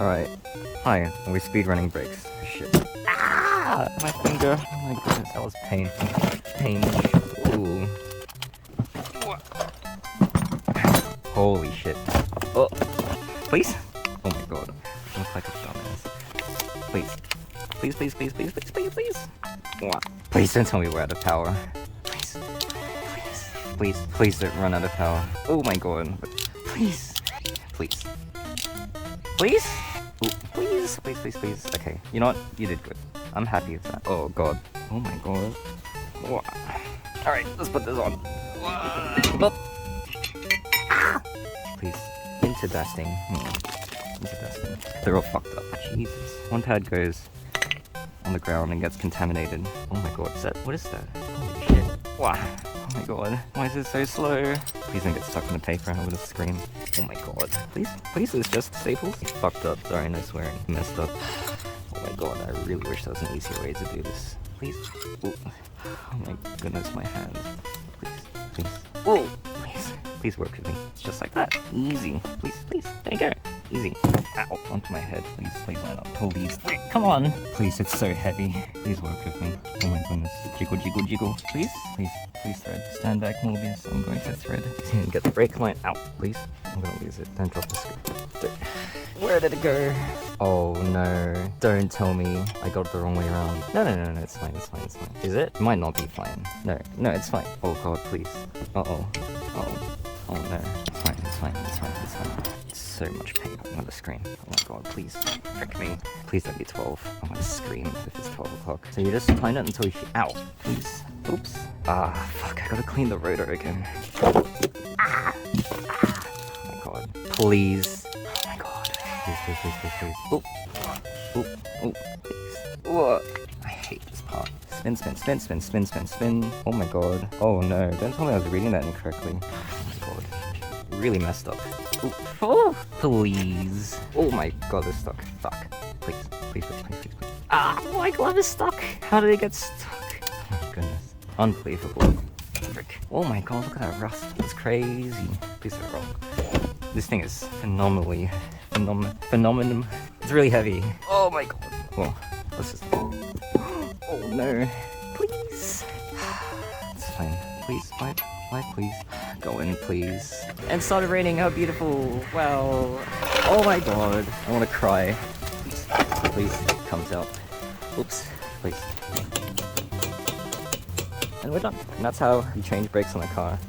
Alright. Hi, we're speedrunning brakes. Shit. Ah! My finger. Oh my goodness, that was painful. Pain. Ooh. Holy shit. Oh. Please? Oh my god. I look like a dumbass. Please. Please, please, please, please, please, please, please. Please don't tell me we're out of power. Please. Please. Please. Please don't run out of power. Oh my god. Please. Please. Please? Ooh, please, please, please, please. Okay, you know what? You did good. I'm happy with that. Oh god. Oh my god. Alright, let's put this on. Please. Into dusting. Into dusting. They're all fucked up. Jesus. One pad goes on the ground and gets contaminated. Oh my god. What is that? Holy shit. Wow. Oh my god. Why is it so slow? Please don't get stuck in the paper. I'm gonna scream. Oh my god. Please? Please, it's just staples? It's fucked up. Sorry, no swearing. Messed up. Oh my god, I really wish there was an easier way to do this. Please? Ooh. Oh my goodness, my hands. Please, please. Oh, please. Please work with me. Just like that. Easy. Please, please. There you go. Easy. Ow. Onto my head. Please, please line up. Please. Come on. Please, it's so heavy. Please work with me. Oh my goodness. Jiggle, jiggle, jiggle. Please? Please. Please thread. Stand back, Morbius. I'm going to thread. Get the brake line out, please. I'm gonna lose it. Don't drop the screw. Where did it go? Oh no. Don't tell me I got it the wrong way around. No, no, no, no. It's fine. It's fine. It's fine. Is it? It might not be fine. No. No, it's fine. Oh god, please. Uh-oh. Oh. Oh no. It's fine. It's fine. It's fine. It's fine. It's so much pain on the screen. Oh my god, please. Frick me. Please don't be 12. I'm gonna scream if it's 12 o'clock. So you just find it until you ow. Please. Oops. Ah, fuck. I gotta clean the rotor again. Ah. Ah. Oh my god. Please. Oh my god. Please, please, please, please, please. Oop. Oop. Oop. Please. Ooh. I hate this part. Spin, spin, spin, spin, spin, spin, spin. Oh my god. Oh no. Don't tell me I was reading that incorrectly. Oh my god. Really messed up. Ooh. Oh, please. Oh my god, it's stuck. Fuck. Please. Please, please, please, please, please. Ah, my glove is stuck. How did it get stuck? Oh my goodness. Unbelievable. Frick. Oh my god, look at that rust. It's crazy. Please don't roll. This thing is phenomenally phenomenon. It's really heavy. Oh my god. Well, let's just. Oh no. Please. It's fine. Please, wipe, please. Go in, please. And started raining. How beautiful. Wow. Oh my god. I want to cry. Please, it comes out. Oops. Please. And we're done. And that's how you change brakes on a car.